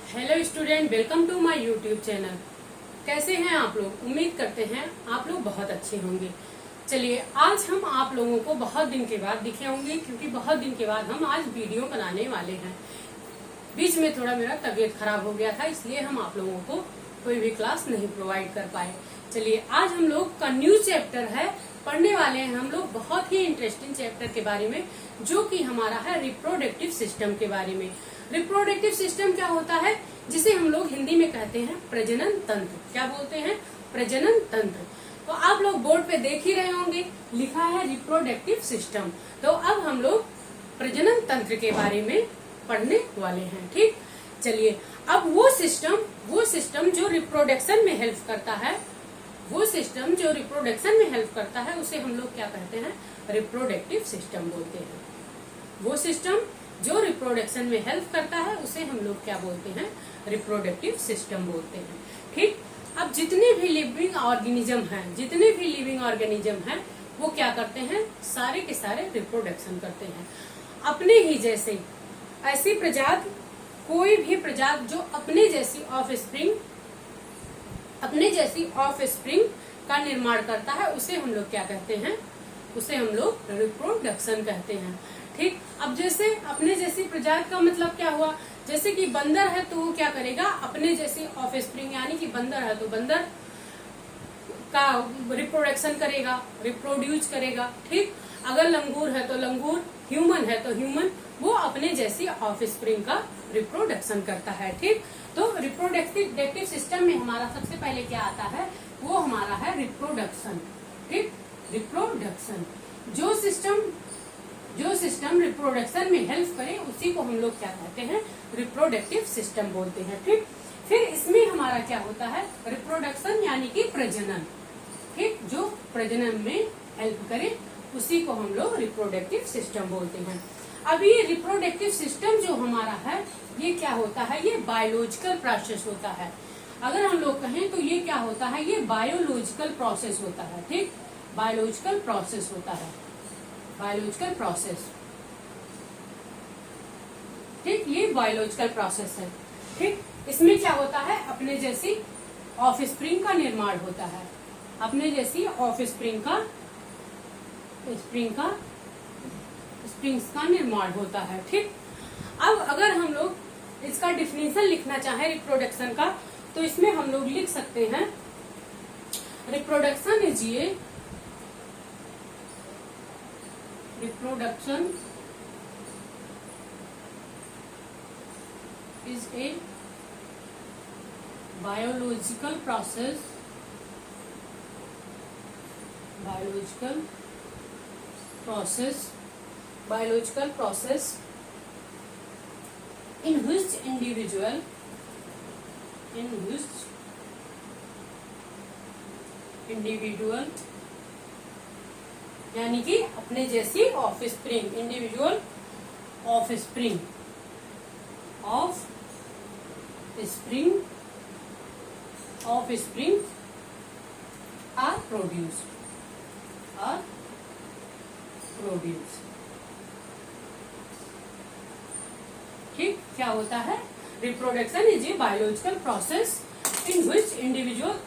Hello student, welcome to my YouTube channel. कैसे हैं आप लोग? उम्मीद करते हैं आप लोग बहुत अच्छे होंगे। चलिए, आज हम आप लोगों को बहुत दिन के बाद दिखे होंगे, क्योंकि बहुत दिन के बाद हम आज वीडियो बनाने वाले हैं। बीच में थोड़ा मेरा तबीयत खराब हो गया था, इसलिए हम आप लोगों को कोई भी क्लास नहीं प्रोवाइड कर पाए। चलिए, आज हम लोग का न्यू चैप्टर है, पढ़ने वाले हैं हम लोग बहुत ही इंटरेस्टिंग चैप्टर के बारे में, जो कि हमारा है रिप्रोडक्टिव सिस्टम के बारे में। रिप्रोडक्टिव सिस्टम क्या होता है, जिसे हम लोग हिंदी में कहते हैं प्रजनन तंत्र। क्या बोलते हैं? प्रजनन तंत्र। तो आप लोग बोर्ड पे देख ही रहे होंगे, लिखा है रिप्रोडक्टिव सिस्टम। तो अब हम लोग प्रजनन तंत्र के बारे में पढ़ने वाले हैं। ठीक, चलिए, अब वो सिस्टम जो रिप्रोडक्शन में हेल्प करता है, उसे हम लोग क्या कहते हैं? रिप्रोडक्टिव सिस्टम बोलते हैं। वो सिस्टम जो रिप्रोडक्शन में हेल्प करता है, उसे हम लोग क्या बोलते हैं? रिप्रोडक्टिव सिस्टम बोलते हैं। ठीक, अब जितने भी लिविंग ऑर्गेनिज्म हैं, वो क्या करते हैं? सारे के सारे रिप्रोडक्शन करते हैं। अपने ही जैसे ऐसी प्रजाति, कोई भी प्रजाति जो अपने जैसी ऑफस्प्रिंग का निर्माण करता है, उसे हम लोग क्या कहते हैं? उसे हम लोग रिप्रोडक्शन कहते हैं। ठीक, अब जैसे अपने जैसी प्रजाति का मतलब क्या हुआ? जैसे कि बंदर है तो वो क्या करेगा? अपने जैसी ऑफस्प्रिंग, यानी कि बंदर है तो बंदर का रिप्रोडक्शन करेगा, रिप्रोड्यूस करेगा। ठीक, अगर लंगूर है तो लंगूर, ह्यूमन है तो ह्यूमन, वो अपने जैसी ऑफस्प्रिंग का रिप्रोडक्शन करता है। ठीक, तो रिप्रोडक्टिव सिस्टम में हमारा सबसे पहले क्या आता है? वो हमारा है रिप्रोडक्शन। ठीक, रिप्रोडक्शन। जो सिस्टम रिप्रोडक्शन में हेल्प करे, उसी को हम लोग क्या कहते हैं? रिप्रोडक्टिव सिस्टम बोलते हैं। ठीक, फिर इसमें हमारा क्या होता है? रिप्रोडक्शन यानी कि प्रजनन। ठीक, जो प्रजनन में हेल्प करे, उसी को हम लोग रिप्रोडक्टिव सिस्टम बोलते हैं। अब ये रिप्रोडक्टिव सिस्टम जो हमारा है, ये क्या होता है? ये बायोलॉजिकल प्रोसेस होता है। अगर हम लोग कहें तो ये क्या होता है? ये बायोलॉजिकल प्रोसेस होता है। ठीक, बायोलॉजिकल प्रोसेस होता है, बायोलॉजिकल प्रोसेस। ठीक, ये बायोलॉजिकल प्रोसेस है। ठीक, इसमें क्या होता है? अपने जैसी ऑफस्प्रिंग का निर्माण होता है, अपने जैसी ऑफस्प्रिंग का निर्माण होता है। ठीक, अब अगर हम लोग इसका डिफिनेशन लिखना चाहे रिप्रोडक्शन का, तो इसमें हम लोग लिख सकते हैं, reproduction is a biological process in which individual यानी कि अपने जैसी offspring, individual offspring are produced. ठीक, क्या होता है? Reproduction is a biological process in which individual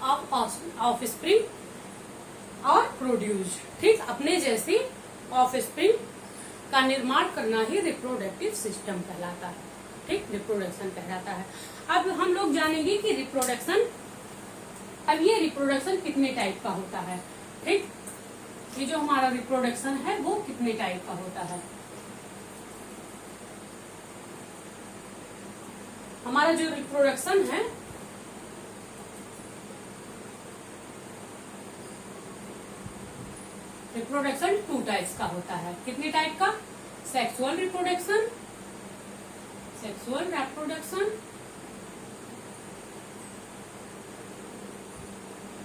offspring are produced. ठीक, अपने जैसी ऑफस्प्रिंग का निर्माण करना ही रिप्रोडक्टिव सिस्टम कहलाता है। ठीक, रिप्रोडक्शन कहलाता है। अब हम लोग जानेंगे कि अब ये रिप्रोडक्शन कितने टाइप का होता है। ठीक, ये जो हमारा रिप्रोडक्शन है, वो कितने टाइप का होता है? हमारा जो रिप्रोडक्शन है, रिप्रोडक्शन 2 टाइप्स का होता है। कितने टाइप का? सेक्सुअल रिप्रोडक्शन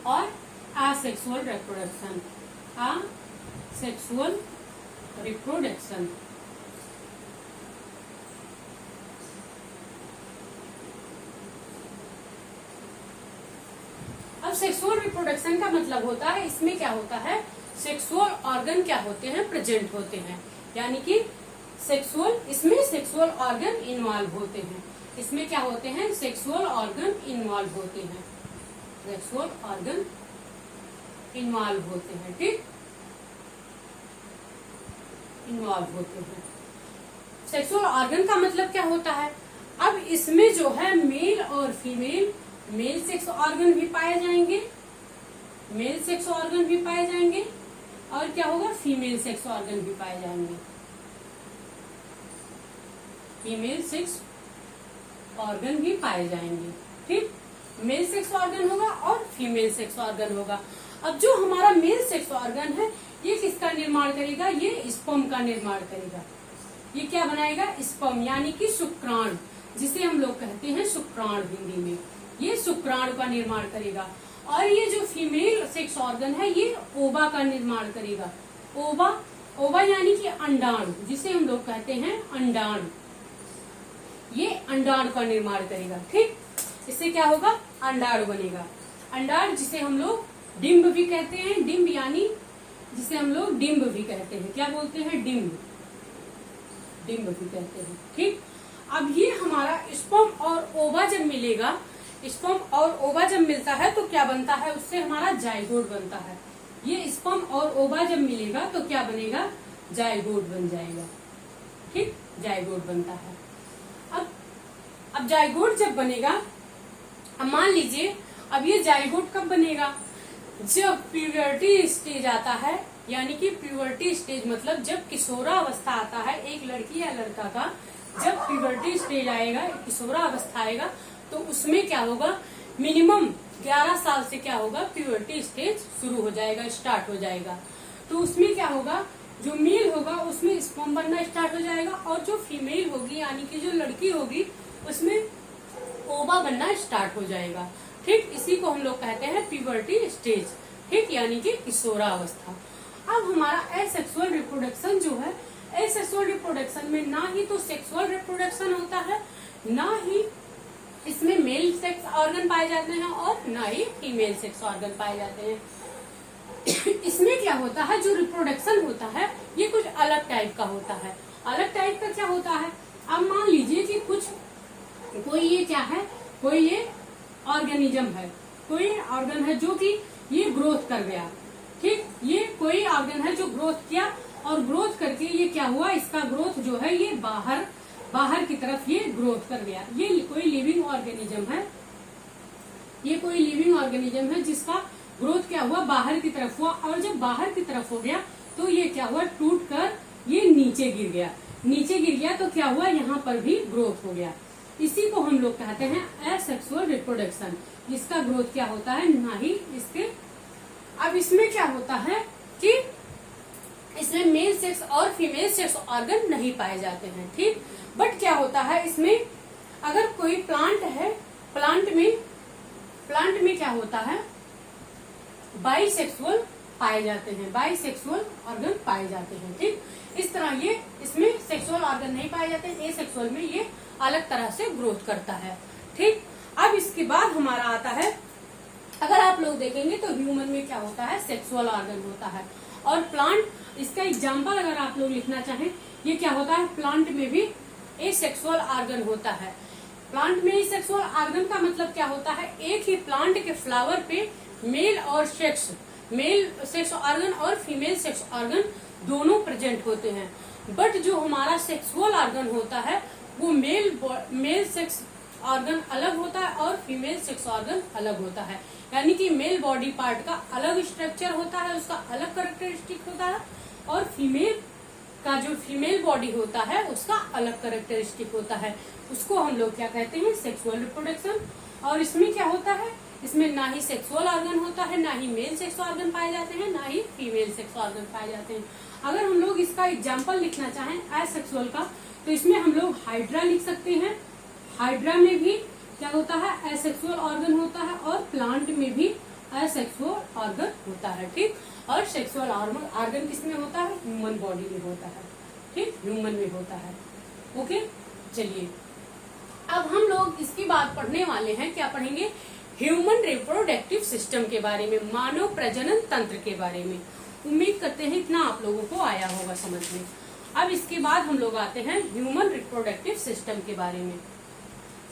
और असेक्सुअल रिप्रोडक्शन। अब सेक्सुअल रिप्रोडक्शन का मतलब होता है, इसमें क्या होता है? सेक्सुअल ऑर्गन क्या होते हैं? प्रेजेंट होते हैं, यानी कि इसमें सेक्सुअल ऑर्गन इन्वॉल्व होते हैं। इसमें क्या होते हैं, सेक्सुअल ऑर्गन इन्वॉल्व होते हैं, सेक्सुअल ऑर्गन इन्वॉल्व होते हैं, ठीक, इन्वॉल्व होते हैं। सेक्सुअल ऑर्गन का मतलब क्या होता है, अब इसमें जो है मेल और फीमेल, मेल सेक्स ऑर्गन भी पाए जाएंगे, मेल सेक्स ऑर्गन भी पाए जाएंगे, और क्या होगा, फीमेल सेक्स ऑर्गन भी पाए जाएंगे, फीमेल सेक्स ऑर्गन भी पाए जाएंगे, ठीक, मेल सेक्स ऑर्गन होगा और फीमेल सेक्स ऑर्गन होगा। अब जो हमारा मेल सेक्स ऑर्गन है ये किसका निर्माण करेगा, ये स्पर्म का निर्माण करेगा, ये क्या बनाएगा, स्पर्म यानी कि शुक्राणु, जिसे हम लोग कहते हैं शुक्राणु हिंदी में, ये शुक्राणु का निर्माण करेगा। और ये जो फीमेल सेक्स ऑर्गन है ये ओवा का निर्माण करेगा, ओवा, ओवा यानी कि अंडाणु, जिसे हम लोग कहते हैं अंडाणु, ये अंडाणु का निर्माण करेगा, ठीक, इससे क्या होगा, अंडाणु बनेगा, अंडाणु जिसे हम लोग डिम्ब भी कहते हैं, डिम्ब यानी जिसे हम लोग डिम्ब भी कहते हैं, क्या बोलते हैं, डिम्ब, डिम्ब भी कहते हैं, ठीक। अब ये हमारा स्पर्म और ओवा जब मिलेगा, स्पर्म और ओवा जब मिलता है तो क्या बनता है, उससे हमारा जाइगोट बनता है, ये स्पर्म और ओवा जब मिलेगा तो क्या बनेगा, जाइगोट बन जाएगा, ठीक, जाइगोट बनता है। अब जाइगोट जब बनेगा, अब मान लीजिए अब ये जाइगोट कब बनेगा, जब प्यूबर्टी स्टेज आता है, यानी कि प्यूबर्टी स्टेज मतलब जब किशोरावस्था आता है एक लड़की या लड़का का, जब प्यूबर्टी स्टेज आएगा, किशोरावस्था आएगा, तो उसमें क्या होगा, मिनिमम 11 साल से क्या होगा, प्यूबर्टी स्टेज शुरू हो जाएगा, स्टार्ट हो जाएगा। तो उसमें क्या होगा, जो मेल होगा उसमें स्पर्म बनना स्टार्ट हो जाएगा, और जो फीमेल होगी यानी कि जो लड़की होगी उसमें ओवा बनना स्टार्ट हो जाएगा, ठीक, इसी को हम लोग कहते हैं प्यूबर्टी स्टेज, ठीक, यानी कि किशोरावस्था। अब हमारा एसेक्सुअल रिप्रोडक्शन जो है, एसेक्सुअल रिप्रोडक्शन में ना ही तो सेक्सुअल रिप्रोडक्शन होता है, ना ही इसमें मेल सेक्स ऑर्गन पाए जाते हैं और ना ही फीमेल सेक्स ऑर्गन पाए जाते हैं। इसमें क्या होता है, जो रिप्रोडक्शन होता है ये कुछ अलग टाइप का होता है। अलग टाइप का क्या होता है, अब मान लीजिए कि कुछ कोई ये क्या है, कोई ये ऑर्गेनिज्म है, कोई ऑर्गन है जो कि ये ग्रोथ कर गया, ठीक, ये कोई ऑर्गन है जो ग्रोथ किया, और ग्रोथ करके ये क्या हुआ, इसका ग्रोथ जो है ये बाहर की तरफ ये ग्रोथ कर गया, ये कोई लिविंग ऑर्गेनिज्म है, ये कोई लिविंग ऑर्गेनिज्म है जिसका ग्रोथ क्या हुआ, बाहर की तरफ हुआ, और जब बाहर की तरफ हो गया तो ये क्या हुआ, टूट कर ये नीचे गिर गया, नीचे गिर गया तो क्या हुआ, यहाँ पर भी ग्रोथ हो गया। इसी को हम लोग कहते हैं एसेक्सुअल रिप्रोडक्शन, जिसका ग्रोथ क्या होता है, ना ही इसके। अब इसमें क्या होता है कि इसमें मेल सेक्स और फीमेल सेक्स ऑर्गन नहीं पाए जाते हैं, ठीक, बट क्या होता है इसमें, अगर कोई प्लांट है, प्लांट में क्या होता है, बाइसेक्सुअल पाए जाते हैं, बाइसेक्सुअल ऑर्गन पाए जाते हैं, ठीक, इस तरह ये इसमें सेक्सुअल ऑर्गन नहीं पाए जाते, एसेक्सुअल में ये अलग तरह से ग्रोथ करता है, ठीक। अब इसके बाद हमारा आता है, अगर आप लोग देखेंगे तो ह्यूमन में क्या होता है, सेक्सुअल ऑर्गन होता है, और प्लांट, इसका एग्जांपल अगर आप लोग लिखना चाहें, ये क्या होता है, प्लांट में भी एसेक्सुअल ऑर्गन होता है। प्लांट में एसेक्सुअल ऑर्गन का मतलब क्या होता है, एक ही प्लांट के फ्लावर पे मेल सेक्स ऑर्गन और फीमेल सेक्स ऑर्गन दोनों प्रेजेंट होते हैं, बट जो हमारा सेक्सुअल ऑर्गन होता है वो मेल सेक्स ऑर्गन अलग होता है और फीमेल सेक्स ऑर्गन अलग होता है, यानी कि मेल बॉडी पार्ट का अलग स्ट्रक्चर होता है, उसका अलग कैरेक्टरिस्टिक होता है, और फीमेल का जो फीमेल बॉडी होता है उसका अलग कैरेक्टरिस्टिक होता है, उसको हम लोग क्या कहते हैं, सेक्सुअल रिप्रोडक्शन। और इसमें क्या होता है, इसमें ना ही सेक्सुअल ऑर्गन होता है, ना ही मेल सेक्स ऑर्गन पाए जाते हैं, ना ही फीमेल सेक्स ऑर्गन पाए जाते हैं। अगर हम लोग इसका एग्जाम्पल लिखना चाहें एसेक्सुअल का, तो इसमें हम लोग हाइड्रा लिख सकते हैं। हाइड्रा में भी क्या होता है, एसेक्सुअल ऑर्गन होता है, और प्लांट में भी एसेक्सुअल ऑर्गन होता है, ठीक। और सेक्सुअल ऑर्गन किसमें होता है, ह्यूमन बॉडी में होता है, ठीक, ह्यूमन में होता है, ओके। चलिए अब हम लोग इसकी बात पढ़ने वाले हैं, क्या पढ़ेंगे, ह्यूमन रिप्रोडक्टिव सिस्टम के बारे में, मानव प्रजनन तंत्र के बारे में। उम्मीद करते हैं इतना आप लोगों को आया होगा समझ में। अब इसके बाद हम लोग आते हैं ह्यूमन रिप्रोडक्टिव सिस्टम के बारे में।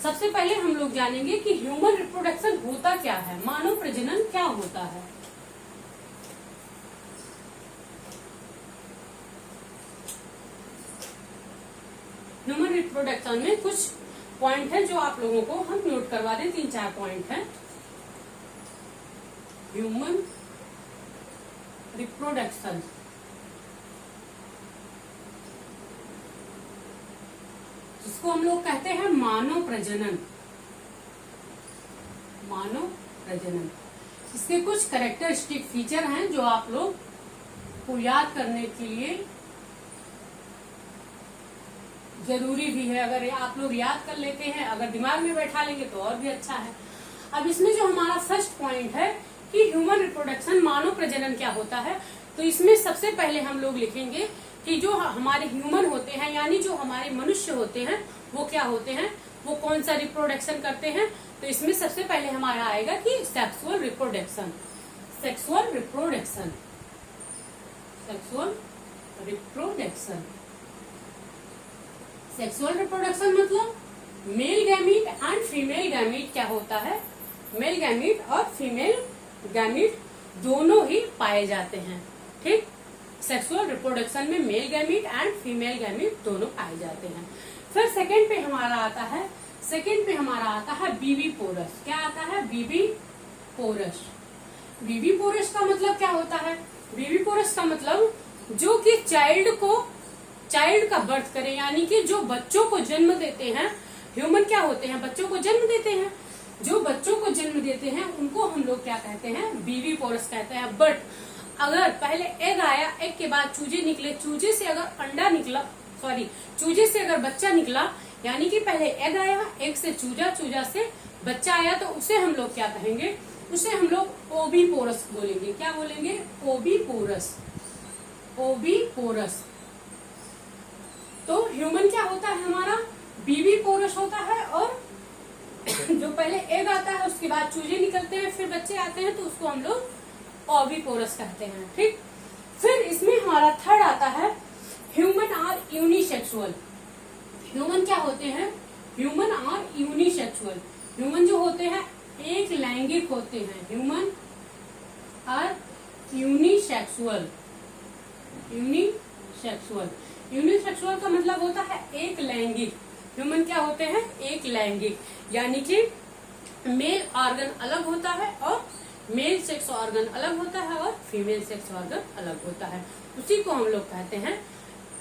सबसे पहले हम लोग जानेंगे कि ह्यूमन रिप्रोडक्शन होता क्या है, मानव प्रजनन क्या होता है। ह्यूमन रिप्रोडक्शन में कुछ पॉइंट है जो आप लोगों को हम नोट करवा दें, 3-4 पॉइंट है। ह्यूमन रिप्रोडक्शन, जिसको हम लोग कहते हैं मानव प्रजनन। मानव प्रजनन, इसके कुछ कैरेक्टरिस्टिक फीचर हैं जो आप लोग को याद करने के लिए जरूरी भी है। अगर आप लोग याद कर लेते हैं, अगर दिमाग में बैठा लेंगे तो और भी अच्छा है। अब इसमें जो हमारा फर्स्ट पॉइंट है कि ह्यूमन रिप्रोडक्शन, मानव प्रजनन क्या होता है, तो इसमें सबसे पहले हम लोग लिखेंगे कि जो हमारे ह्यूमन होते हैं, यानी जो हमारे मनुष्य होते हैं, वो क्या होते हैं, वो कौन सा रिप्रोडक्शन करते हैं। तो इसमें सबसे पहले हमारा आएगा कि sexual reproduction. Sexual reproduction, sexual reproduction, sexual reproduction मतलब male gamete and female gamete क्या होता है, मेल गैमीट और फीमेल गैमीट दोनों ही पाए जाते हैं। ठीक, सेक्सुअल रिप्रोडक्शन में male gamete and female gamete दोनों पाए जाते हैं। फिर सेकंड पे हमारा आता है, सेकंड पे हमारा आता है बीवी पोरस। क्या आता है, बीवी पोरस। बीवी पोरस का मतलब क्या होता है, बीवी पोरस का मतलब जो कि चाइल्ड का बर्थ करे, यानी कि जो बच्चों को जन्म देते हैं। ह्यूमन क्या होते हैं, बच्चों को जन्म देते हैं। जो बच्चों को जन्म देते हैं उनको हम लोग क्या कहते हैं, बीवी पोरस कहते हैं। बट अगर पहले एग आया, एग के बाद चूजे निकले, चूजे से अगर अंडा निकला, सॉरी चूजे से अगर बच्चा निकला, यानी कि पहले एग आया, एग से चूजा, चूजा से बच्चा आया, तो उसे हम लोग क्या कहेंगे, उसे हम लोग ओवी पोरस बोलेंगे। क्या बोलेंगे, ओवी पोरस, ओवी पोरस। तो ह्यूमन क्या होता है हमारा, बीवी पोरस होता है, और जो पहले एग आता है उसके बाद चूजे निकलते हैं, फिर बच्चे आते हैं, तो उसको हम लोग ओवी पोरस कहते हैं। ठीक, फिर इसमें हमारा थर्ड आता है ह्यूमन आर यूनिसेक्सुअल। ह्यूमन क्या होते हैं, ह्यूमन आर यूनिसेक्सुअल। ह्यूमन जो होते हैं एक लैंगिक होते हैं। Human are unisexual, unisexual, unisexual का मतलब होता है एक लैंगिक। ह्यूमन क्या होते हैं, एक लैंगिक, यानी कि मेल ऑर्गन अलग होता है, और मेल सेक्स ऑर्गन अलग होता है, और फीमेल सेक्स ऑर्गन अलग होता है। उसी को हम लोग कहते हैं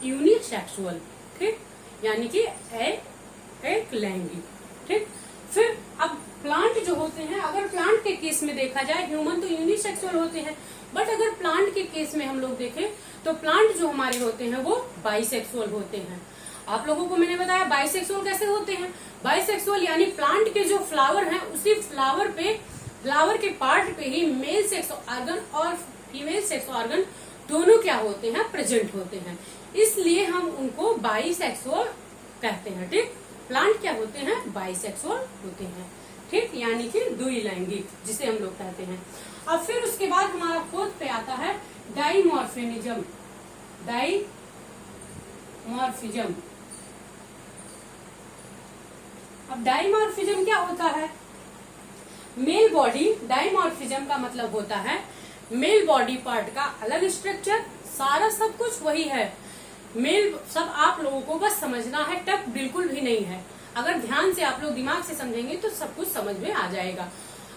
यूनिसेक्सुअल। ठीक, यानी कि एक लैंगिक। ठीक, फिर अब प्लांट जो होते हैं, अगर प्लांट के केस में देखा जाए, ह्यूमन तो यूनिसेक्सुअल होते हैं, बट अगर प्लांट के केस में हम लोग देखें तो प्लांट जो हमारे होते हैं वो बाइसेक्सुअल होते हैं। आप लोगों को मैंने बताया बाइसेक्सुअल कैसे होते हैं। बाइसेक्सुअल यानी प्लांट के जो फ्लावर हैं, उसी फ्लावर के पार्ट पे ही मेल सेक्स ऑर्गन और फीमेल सेक्स ऑर्गन दोनों क्या होते हैं, प्रेजेंट होते हैं, इसलिए हम उनको बाइसेक्सुअल कहते हैं। ठीक, प्लांट क्या होते हैं, बाइसेक्सुअल होते हैं। ठीक, यानी कि द्विलैंगिक जिसे हम लोग कहते हैं। अब फिर उसके बाद हमारा फोर्थ पे आता है डाइमॉर्फिज्म। डाइमॉर्फिज्म, अब डाइमॉर्फिज्म क्या होता है, मेल बॉडी। डाइमॉर्फिज्म का मतलब होता है मेल बॉडी पार्ट का अलग स्ट्रक्चर, सारा सब कुछ वही है, मेल सब आप लोगों को बस समझना है, टफ बिल्कुल भी नहीं है। अगर ध्यान से आप लोग दिमाग से समझेंगे तो सब कुछ समझ में आ जाएगा।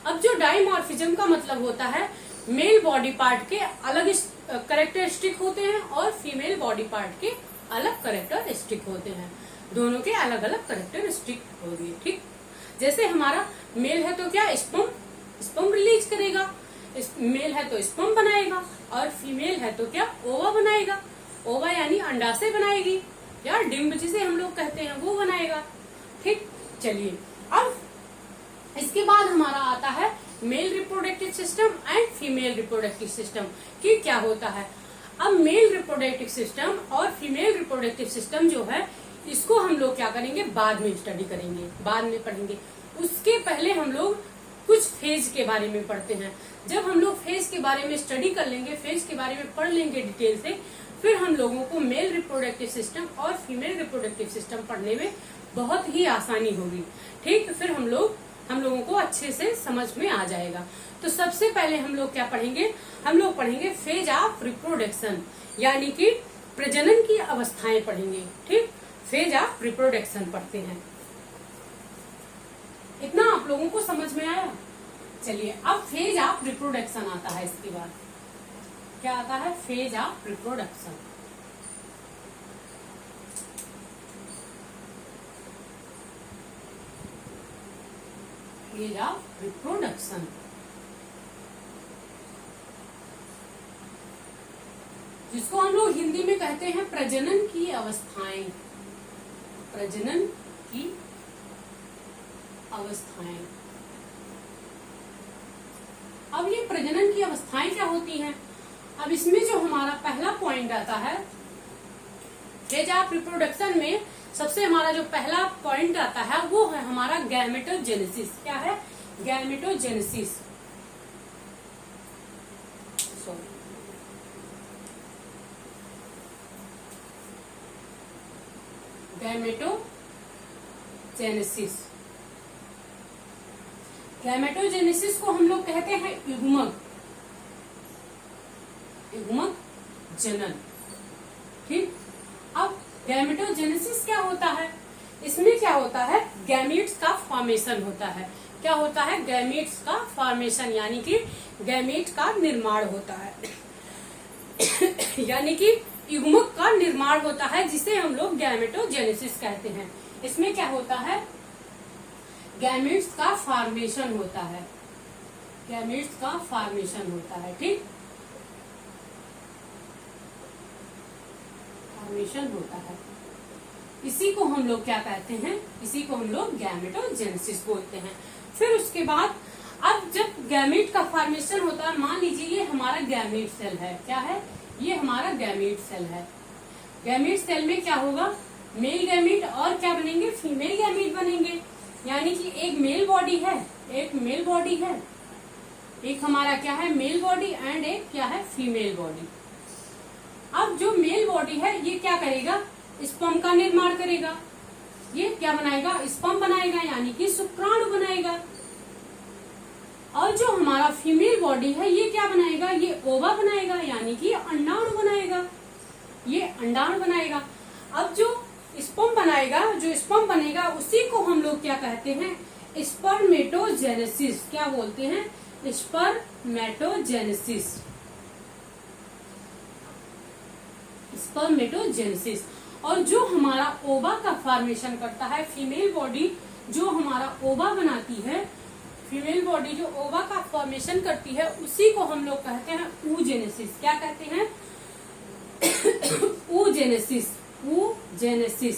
अब जो डाइमॉर्फिज्म का मतलब होता है मेल बॉडी पार्ट के अलग कैरेक्टरिस्टिक होते हैं, और फीमेल बॉडी पार्ट के अलग कैरेक्टरिस्टिक होते हैं, दोनों के अलग अलग कैरेक्टरिस्टिक होगी। ठीक, जैसे हमारा मेल है तो क्या स्पर्म रिलीज करेगा, मेल है तो स्पर्म बनाएगा, और फीमेल है तो क्या ओवा बनाएगा। ओवा यानी अंडाशय बनाएगी, या डिम्ब जिसे हम लोग कहते हैं वो बनाएगा। ठीक, चलिए अब इसके बाद हमारा आता है male reproductive system and female reproductive system कि क्या होता है। अब मेल रिप्रोडक्टिव सिस्टम और फीमेल रिप्रोडक्टिव सिस्टम जो है, इसको हम लोग क्या करेंगे, बाद में स्टडी करेंगे, बाद में पढ़ेंगे। उसके पहले हम लोग कुछ फेज के बारे में पढ़ते हैं। जब हम लोग फेज के बारे में स्टडी कर लेंगे, फेज के बारे में पढ़ लेंगे डिटेल से, फिर हम लोगों को मेल रिप्रोडक्टिव सिस्टम और फीमेल रिप्रोडक्टिव सिस्टम पढ़ने में बहुत ही आसानी होगी। ठीक, फिर हम लोगों को अच्छे से समझ में आ जाएगा। तो सबसे पहले हम लोग क्या पढ़ेंगे, हम लोग पढ़ेंगे फेज ऑफ रिप्रोडक्शन, यानी कि प्रजनन की अवस्थाएं पढ़ेंगे। ठीक, फेज ऑफ रिप्रोडक्शन पढ़ते हैं। इतना आप लोगों को समझ में आया? चलिए, अब फेज ऑफ रिप्रोडक्शन आता है। इसके बाद क्या आता है? Phase of reproduction. Phase of reproduction जिसको हम लोग हिंदी में कहते हैं प्रजनन की अवस्थाएं। प्रजनन की अवस्थाएं। अब ये प्रजनन की अवस्थाएं क्या होती हैं? अब इसमें जो हमारा पहला पॉइंट आता है फेज ऑफ रिप्रोडक्शन में, सबसे हमारा जो पहला पॉइंट आता है वो है हमारा गैमेटोजेनेसिस। क्या है? गैमेटोजेनेसिस। गैमेटोजेनेसिस। गैमेटोजेनेसिस को हम लोग कहते हैं युग्मक जनन। ठीक, अब गैमेटोजेनेसिस क्या होता है? इसमें क्या होता है? गैमीट्स का फॉर्मेशन होता है। क्या होता है? गैमीट्स का फॉर्मेशन, यानी कि गैमीट का निर्माण होता है। यानी कि युग्मक का निर्माण होता है, जिसे हम लोग गैमेटोजेनेसिस कहते हैं। इसमें क्या होता है? गैमीट्स का फॉर्मेशन होता है। गैमीट्स का फॉर्मेशन होता है। ठीक, फॉर्मेशन होता है। इसी को हम लोग क्या कहते हैं? इसी को हम लोग गैमेटोजेनेसिस बोलते हैं। फिर उसके बाद अब जब गैमीट का फॉर्मेशन होता है, मान लीजिए ये हमारा गैमीट सेल है। क्या है? ये हमारा गैमीट सेल है। गैमीट सेल में क्या होगा? मेल गैमीट और क्या बनेंगे? फीमेल गैमीट बनेंगे। यानी कि एक मेल बॉडी है, एक मेल बॉडी है, एक हमारा क्या है? मेल बॉडी, एंड एक क्या है? Female body. अब जो मेल बॉडी है ये क्या करेगा? स्पर्म का निर्माण करेगा। ये क्या बनाएगा? स्पर्म बनाएगा, यानी कि शुक्राणु बनाएगा। और जो हमारा फीमेल बॉडी है ये क्या बनाएगा? ये ओवा बनाएगा, यानी कि अंडाणु बनाएगा। ये अंडाणु बनाएगा। अब जो स्पर्म बनाएगा, जो स्पर्म बनेगा, उसी को हम लोग क्या कहते हैं? स्पर्मेटोजेनेसिस। क्या बोलते हैं? स्पर्मेटोजेनेसिस। स्पर्मेटोजेनेसिस। और जो हमारा ओवा का फॉर्मेशन करता है, फीमेल बॉडी जो हमारा ओवा बनाती है, फीमेल बॉडी जो ओवा का फॉर्मेशन करती है, उसी को हम लोग कहते हैं oogenesis। क्या कहते हैं? oogenesis। oogenesis,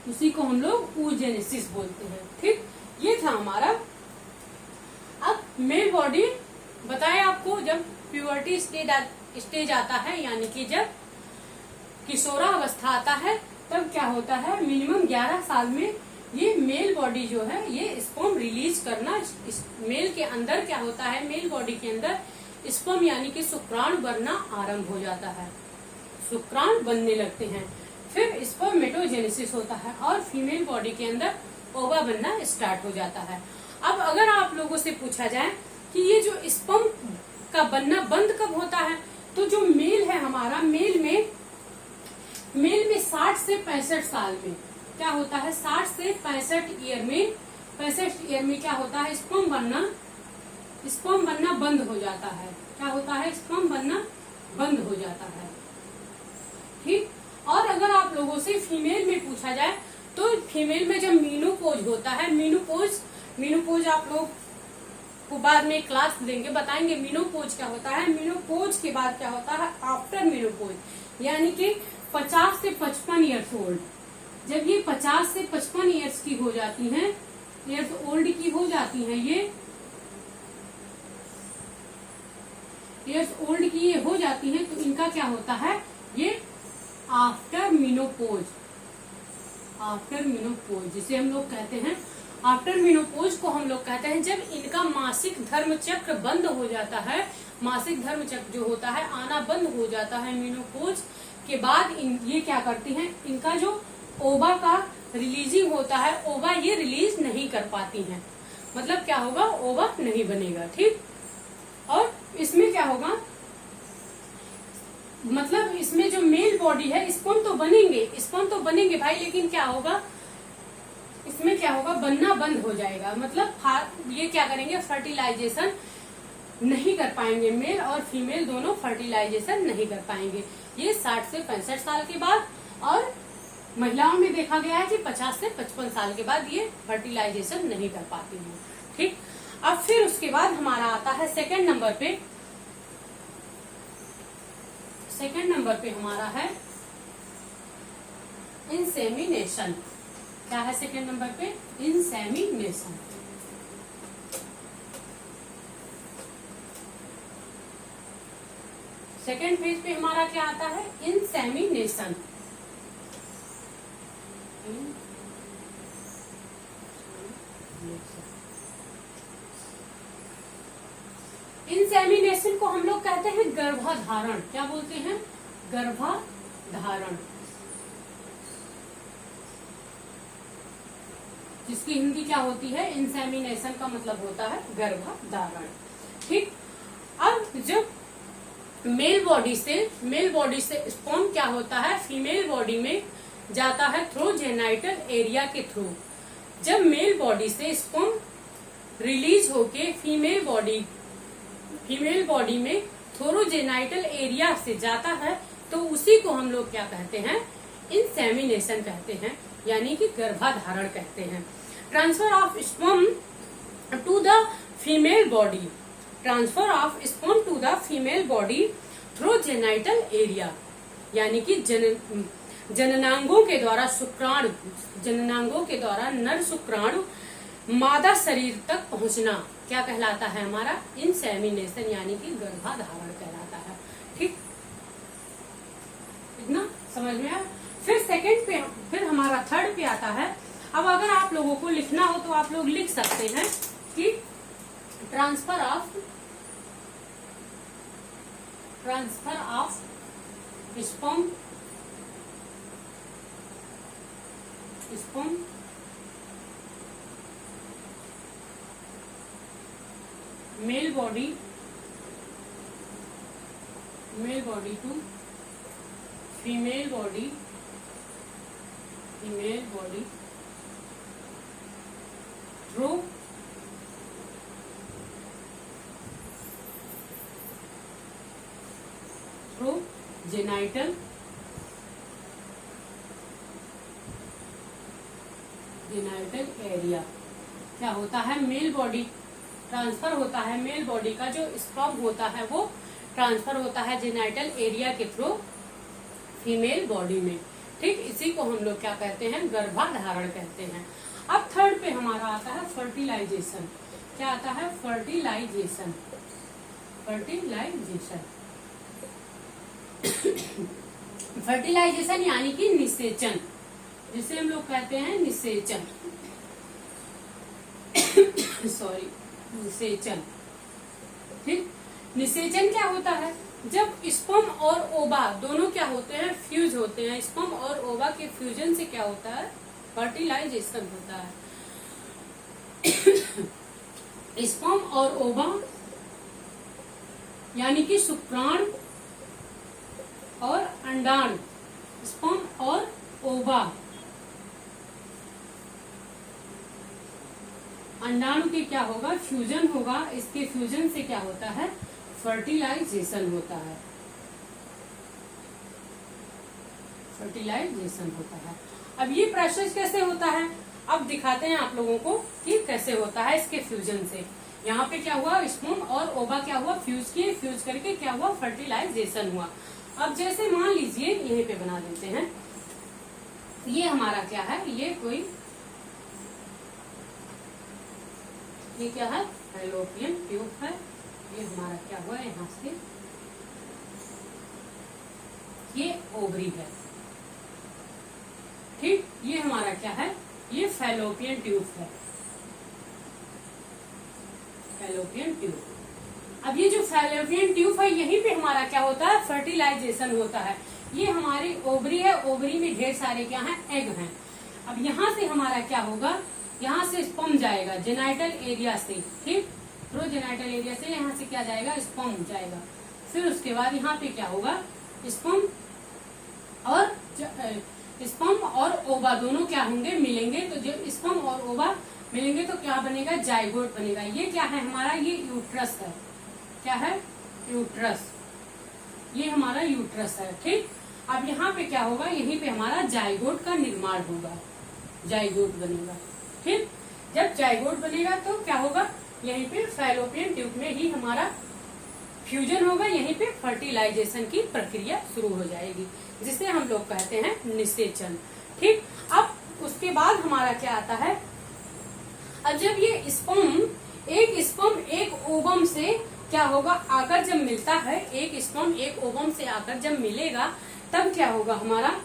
उसी को हम लोग oogenesis बोलते हैं। ठीक, ये था हमारा। अब मेल बॉडी बताए आपको, जब प्यूबर्टी स्टेज आता है, यानी कि जब किशोरावस्था आता है, तब क्या होता है? मिनिमम 11 साल में ये मेल बॉडी जो है ये स्पर्म रिलीज करना, मेल के अंदर क्या होता है? मेल बॉडी के अंदर स्पर्म यानी कि शुक्राणु बनना आरंभ हो जाता है। शुक्राणु बनने लगते हैं। फिर स्पर्मेटोजेनेसिस होता है और फीमेल बॉडी के अंदर ओवा बनना स्टार्ट हो जाता है। अब अगर आप लोगों से पूछा जाए कि ये जो स्पर्म का बनना बंद कब होता है, तो जो मेल है हमारा, मेल में 60 से 65 साल में क्या होता है? 60 से 65 ईयर में क्या होता है? स्पर्म बनना बंद हो जाता है। क्या होता है? स्पर्म बनना बंद हो जाता है। ठीक, और अगर आप लोगों से फीमेल में पूछा जाए, तो फीमेल में जब मीनोपोज होता है, मीनोपोज आप लोग को बाद में क्लास देंगे, बताएंगे मीनोपोज क्या होता है। मीनोपोज के बाद क्या होता है? आफ्टर मीनोपोज, यानी कि 50 से 55 ईयर्स ओल्ड। जब ये 50 से 55 ईयर्स की हो जाती हैं, ईयर्स ओल्ड की हो जाती हैं, ये ईयर्स ओल्ड की ये हो जाती हैं, तो इनका क्या होता है? ये आफ्टर मीनोपोज, जिसे हम लोग कहते हैं आफ्टर मीनोपोज को हम लोग कहते हैं जब इनका मासिक धर्म चक्र बंद हो जाता है। मासिक धर्म चक्र जो होता है आना बंद हो जाता है। मीनोपोज के बाद ये क्या करती हैं? इनका जो ओवा का रिलीजिंग होता है ओवा, ये रिलीज नहीं कर पाती हैं। मतलब क्या होगा, ओवा नहीं बनेगा। ठीक, और इसमें क्या होगा, मतलब इसमें जो मेल बॉडी है, स्पर्म तो बनेंगे भाई, लेकिन क्या होगा, इसमें क्या होगा, बनना बंद हो जाएगा। मतलब ये क्या करेंगे, फर्टिलाइजेशन नहीं कर पाएंगे, मेल और फीमेल दोनों फर्टिलाइजेशन नहीं कर पाएंगे। ये 60 से 65 साल के बाद, और महिलाओं में देखा गया है कि 50 से 55 साल के बाद ये फर्टिलाइजेशन नहीं कर पाती हैं। ठीक, अब फिर उसके बाद हमारा आता है सेकंड नंबर पे। सेकंड नंबर पे हमारा है इंसेमिनेशन। क्या है सेकंड नंबर पे, इंसेमिनेशन। सेकंड पेज पे हमारा क्या आता है, इंसेमिनेशन। इंसेमिनेशन को हम लोग कहते हैं गर्भाधारण। क्या बोलते हैं, गर्भाधारण, जिसकी हिंदी क्या होती है, इंसेमिनेशन का मतलब होता है गर्भाधारण। ठीक, अब जब मेल बॉडी से स्पर्म क्या होता है, फीमेल बॉडी में जाता है थ्रू जेनाइटल एरिया के थ्रू। जब मेल बॉडी से स्पर्म रिलीज होके फीमेल बॉडी में थोरोजेनाइटल एरिया से जाता है, तो उसी को हम लोग क्या कहते हैं, इंसेमिनेशन कहते हैं, यानी कि गर्भाधारण कहते हैं। Transfer of sperm to the female body, transfer of sperm to the female body through genital area, यानी कि जननांगों के द्वारा नर शुक्राणु मादा शरीर तक पहुंचना क्या कहलाता है, हमारा इंसेमिनेशन, यानी कि गर्भाधारण कहलाता है। ठीक, इतना समझ में आया। फिर सेकंड पे, फिर हमारा थर्ड पे आता है। अब अगर आप लोगों को लिखना हो तो आप लोग लिख सकते हैं कि transfer of sperm male body to female body through genital area. क्या होता है, मेल बॉडी ट्रांसफर होता है, मेल बॉडी का जो स्पर्म होता है वो ट्रांसफर होता है जेनाइटल एरिया के थ्रू फीमेल बॉडी में। ठीक, इसी को हम लोग क्या कहते हैं, गर्भाधारण कहते हैं। अब थर्ड पे हमारा आता है फर्टिलाइजेशन। क्या आता है, फर्टिलाइजेशन। फर्टिलाइजेशन यानी कि निषेचन, जिसे हम लोग कहते हैं निषेचन। सॉरी, निषेचन। ठीक, निषेचन क्या होता है, जब स्पर्म और ओवा दोनों क्या होते हैं, फ्यूज होते हैं। स्पर्म और ओवा के फ्यूजन से क्या होता है, फर्टिलाइजेशन होता है। स्पर्म और ओवा यानी कि शुक्राणु और अंडाणु, स्पर्म और ओवा, अंडाणु के क्या होगा, फ्यूजन होगा। इसके फ्यूजन से क्या होता है, फर्टिलाइजेशन होता है। अब ये प्रोसेस कैसे होता है, अब दिखाते हैं आप लोगों को कि कैसे होता है इसके फ्यूजन से। यहाँ पे क्या हुआ, स्पर्म और ओवा क्या हुआ, फ्यूज किए, फ्यूज करके क्या हुआ, फर्टिलाइजेशन हुआ। अब जैसे मान लीजिए यहीं पे बना देते हैं, ये हमारा क्या है, ये क्या है, फैलोपियन ट्यूब है। ये हमारा क्या हुआ, यहाँ से ये ओवरी है। ठीक, ये हमारा क्या है, ये फैलोपियन ट्यूब है, फैलोपियन ट्यूब। अब ये जो फैलोपियन ट्यूब है, यहीं पे हमारा क्या होता है, फर्टिलाइजेशन होता है। ये हमारी ओवरी है, ओवरी में ढेर सारे क्या हैं, एग हैं। अब यहाँ से हमारा क्या होगा, यहाँ से स्पर्म जाएगा जेनाइटल एरिया से, ठीक, थ्रू जेनाइटल एरिया से यहाँ से क्या जाएगा, स्पर्म जाएगा। फिर उसके बाद यहाँ पे क्या होगा, स्पर्म और ओवा दोनों क्या होंगे, मिलेंगे। तो जब स्पर्म और ओवा मिलेंगे तो क्या बनेगा, जाइगोट बनेगा। ये क्या है हमारा, ये यूट्रस है। क्या है, यूट्रस। ये हमारा यूट्रस है, ठीक। अब यहाँ पे क्या होगा, यहीं पे हमारा जाइगोट का निर्माण होगा, जाइगोट बनेगा, ठीक। जब जाइगोट बनेगा तो क्या होगा, यहीं पे फैलोपियन ट्यूब में ही हमारा फ्यूजन होगा, यहीं पे फर्टिलाइजेशन की प्रक्रिया शुरू हो जाएगी, जिसे हम लोग कहते हैं निषेचन, ठीक। अब उसके बाद हमारा क्या आता है, अब जब ये स्पर्म एक ओवम से क्या होगा आकर जब मिलता है, एक स्पर्म एक ओवम से आकर जब मिलेगा तब क्या होगा हमारा,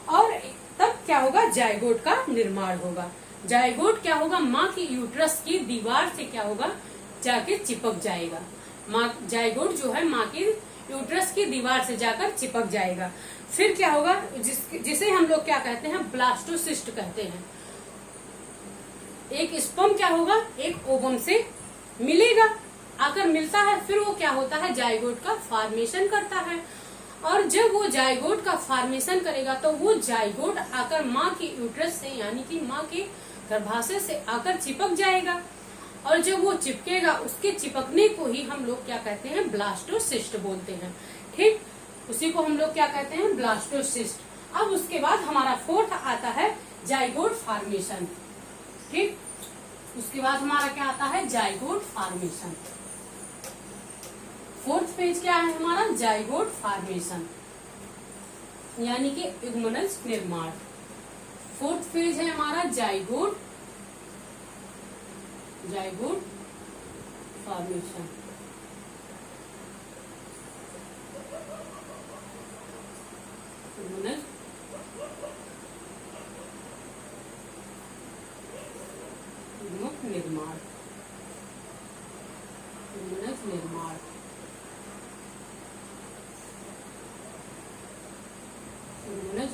और तब क्या होगा, जाइगोट का निर्माण होगा। जाइगोट क्या होगा, माँ की यूट्रस की दीवार से क्या होगा, जाके चिपक जाएगा। जाइगोट जो है माँ की यूट्रस की दीवार से जाकर चिपक जाएगा। फिर क्या होगा, जिसे हम लोग क्या कहते हैं, ब्लास्टोसिस्ट कहते हैं। एक स्पर्म क्या होगा, एक ओवम से मिलेगा, आकर मिलता है, फिर वो क्या होता है, जाइगोट का फॉर्मेशन करता है। और जब वो जाइगोट का फॉर्मेशन करेगा तो वो जाइगोट आकर माँ की यूट्रस से यानी कि माँ के गर्भाशय से आकर चिपक जाएगा। और जब वो चिपकेगा, उसके चिपकने को ही हम लोग क्या कहते हैं, ब्लास्टोसिस्ट बोलते हैं, ठीक। उसी को हम लोग क्या कहते हैं, ब्लास्टोसिस्ट। अब उसके बाद हमारा फोर्थ आता है जाइगोट फॉर्मेशन, ठीक। उसके बाद हमारा क्या आता है, जाइगोट फॉर्मेशन। फोर्थ फेज क्या है हमारा, जाइगोट फॉर्मेशन, यानी कि युग्मनज निर्माण। फोर्थ फेज है हमारा जाइगोट फॉर्मेशन। निर्माण,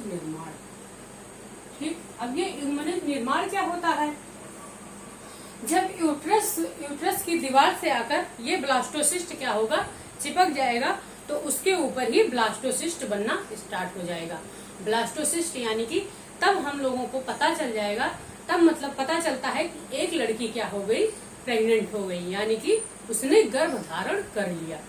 निर्माण, ठीक। अब ये युग्मनज निर्माण क्या होता है, जब यूट्रस की दीवार से आकर ये ब्लास्टोसिस्ट क्या होगा, चिपक जाएगा, तो उसके ऊपर ही ब्लास्टोसिस्ट बनना स्टार्ट हो जाएगा। ब्लास्टोसिस्ट यानी कि तब हम लोगों को पता चल जाएगा, तब मतलब पता चलता है कि एक लड़की क्या हो गई, प्रेग्नेंट हो गई, यानी कि उसने गर्भ धारण कर लिया,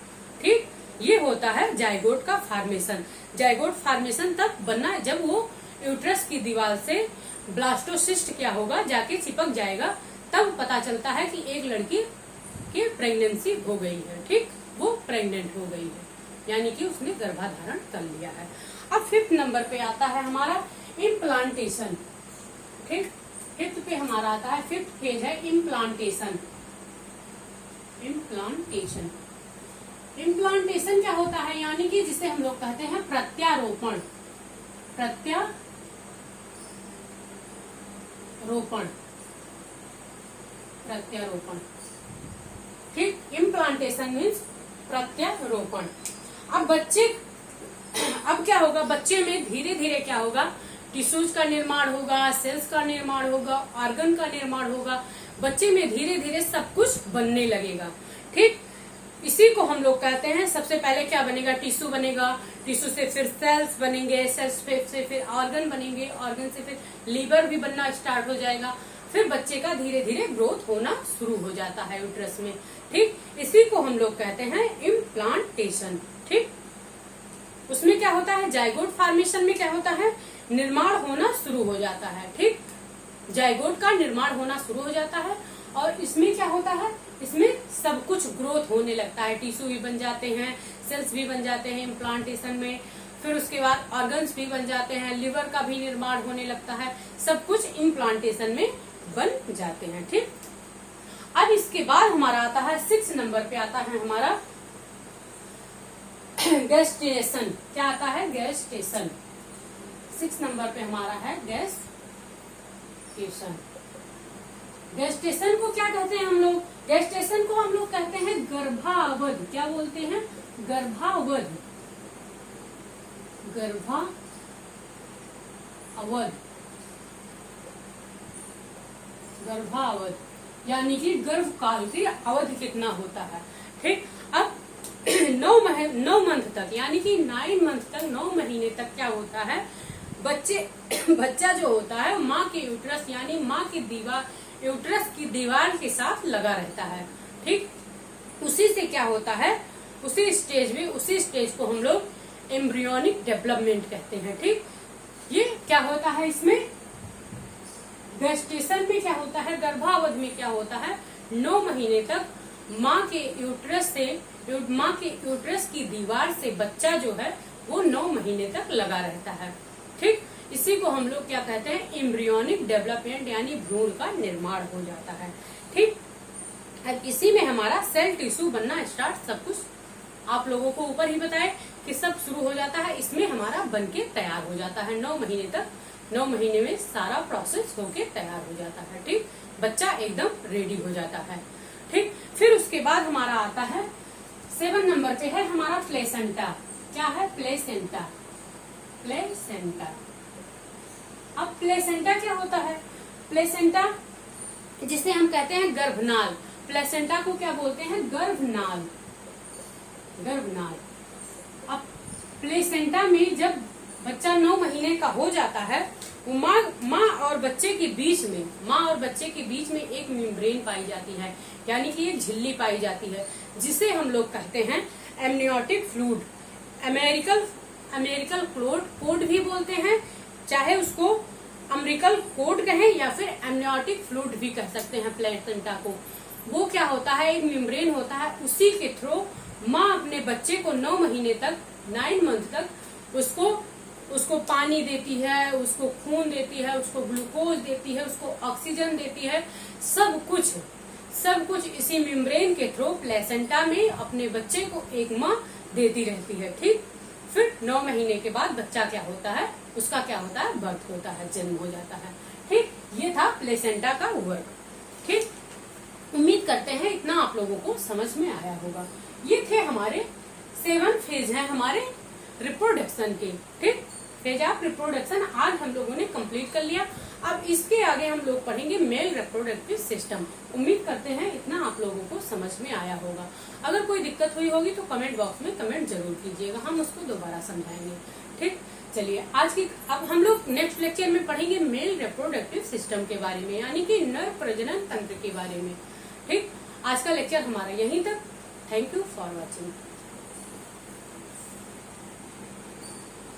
ठीक। ये होता है जाइगोट का फॉर्मेशन। जाइगोट फॉर्मेशन तब बनना जब वो यूट्रस की दीवार से ब्लास्टोसिस्ट क्या होगा, जाके चिपक जाएगा, तब पता चलता है कि एक लड़की की प्रेगनेंसी हो गई है, ठीक, वो प्रेग्नेंट हो गई है, यानी कि उसने गर्भाधारण कर लिया है। अब फिफ्थ नंबर पे आता है हमारा इम्प्लांटेशन, ठीक। फिफ्थ पे हमारा आता है, फिफ्थ फेज है इम्प्लांटेशन। इम्प्लांटेशन क्या होता है, यानी कि जिसे हम लोग कहते हैं प्रत्यारोपण, प्रत्यारोपण, ठीक। इम्प्लांटेशन मीन्स प्रत्यारोपण। अब क्या होगा, बच्चे में धीरे धीरे क्या होगा, टिश्यूज का निर्माण होगा, सेल्स का निर्माण होगा, ऑर्गन का निर्माण होगा, बच्चे में धीरे धीरे सब कुछ बनने लगेगा, ठीक। इसी को हम लोग कहते हैं, सबसे पहले क्या बनेगा, टिश्यू बनेगा, टिश्यू से फिर सेल्स बनेंगे, सेल्स से फिर ऑर्गन बनेंगे, ऑर्गन से फिर लीवर भी बनना स्टार्ट हो जाएगा, फिर बच्चे का धीरे धीरे ग्रोथ होना शुरू हो जाता है यूट्रस में, ठीक। इसी को हम लोग कहते हैं इम्प्लांटेशन, ठीक। उसमें क्या होता है, जाइगोट फॉर्मेशन में क्या होता है, निर्माण होना शुरू हो जाता है, ठीक। जाइगोट का निर्माण होना शुरू हो जाता है, और इसमें क्या होता है, इसमें सब कुछ ग्रोथ होने लगता है, टिश्यू भी बन जाते हैं, सेल्स भी बन जाते हैं इम्प्लांटेशन में, फिर उसके बाद ऑर्गन्स भी बन जाते हैं, लिवर का भी निर्माण होने लगता है, सब कुछ इम्प्लांटेशन में बन जाते हैं, ठीक। अब इसके बाद हमारा आता है 6 नंबर पे आता है हमारा गेस्टेशन। क्या आता है, गेस्टेशन। 6 नंबर पे हमारा है गेस्टेशन। गेस्टेशन को क्या कहते हैं हम लोग, गेस्टेशन को हम लोग कहते हैं गर्भावध। क्या बोलते हैं, गर्भावध, गर्भावध, गर्भावधि यानी कि गर्भ काल की अवधि कितना होता है। ठीक, अब 9 मंथ तक यानी कि 9 मंथ तक 9 महीने तक क्या होता है, बच्चा जो होता है माँ के यूट्रस यानी माँ की दीवार, यूट्रस की दीवार के साथ लगा रहता है। ठीक, उसी से क्या होता है, उसी स्टेज को हम लोग एम्ब्रियोनिक डेवलपमेंट कहते हैं। ठीक, ये क्या होता है, इसमें गेस्टेशन में क्या होता है, गर्भावधि में क्या होता है, 9 महीने तक माँ के यूट्रस की दीवार से बच्चा जो है वो 9 महीने तक लगा रहता है। ठीक, इसी को हम लोग क्या कहते हैं, एम्ब्रियोनिक डेवलपमेंट यानी भ्रूण का निर्माण हो जाता है। ठीक, अब इसी में हमारा सेल टिश्यू बनना स्टार्ट, सब कुछ आप लोगों को ऊपर ही बताए कि सब शुरू हो जाता है, इसमें हमारा बन के तैयार हो जाता है 9 महीने तक। 9 महीने में सारा प्रोसेस होके तैयार हो जाता है। ठीक, बच्चा एकदम रेडी हो जाता है। ठीक, फिर उसके बाद हमारा आता है 7 नंबर पे है हमारा प्लेसेंटा। क्या है, प्लेसेंटा। अब प्लेसेंटा क्या होता है, प्लेसेंटा जिसे हम कहते हैं गर्भनाल, प्लेसेंटा को क्या बोलते हैं, गर्भनाल। अब प्लेसेंटा में जब बच्चा 9 महीने का हो जाता है, वो माँ और बच्चे के बीच में एक मेम्ब्रेन पाई जाती है, यानी कि एक झिल्ली पाई जाती है, जिसे हम लोग कहते हैं एमनियोटिक फ्लूइड, अमेरिकल कोड भी बोलते हैं, चाहे उसको अमेरिकल कोड कहें या फिर एमनियोटिक फ्लूइड भी कह सकते हैं प्लेसेंटा को। वो क्या होता है, एक मेम्ब्रेन होता है, उसी के थ्रू माँ अपने बच्चे को 9 महीने तक, 9 मंथ तक उसको पानी देती है, उसको खून देती है, उसको ग्लूकोज देती है, उसको ऑक्सीजन देती है, सब कुछ इसी मेम्ब्रेन के थ्रू प्लेसेंटा में अपने बच्चे को एक माँ देती रहती है। ठीक, फिर 9 महीने के बाद बच्चा क्या होता है, उसका क्या होता है, बर्थ होता है, जन्म हो जाता है। ठीक, ये था प्लेसेंटा का वर्क। ठीक, उम्मीद करते हैं इतना आप लोगों को समझ में आया होगा। ये थे हमारे 7 फेज हैं हमारे रिप्रोडक्शन के। ठीक, फेज ऑफ रिप्रोडक्शन आज हम लोगों ने कंप्लीट कर लिया। अब इसके आगे हम लोग पढ़ेंगे मेल रिप्रोडक्टिव सिस्टम। उम्मीद करते हैं इतना आप लोगों को समझ में आया होगा। अगर कोई दिक्कत हुई होगी तो कमेंट बॉक्स में कमेंट जरूर कीजिएगा, हम उसको दोबारा समझाएंगे। ठीक, चलिए अब हम लोग नेक्स्ट लेक्चर में पढ़ेंगे मेल रिप्रोडक्टिव सिस्टम के बारे में, यानी कि नर प्रजनन तंत्र के बारे में। ठीक, आज का लेक्चर हमारा यहीं तक। Thank you for watching.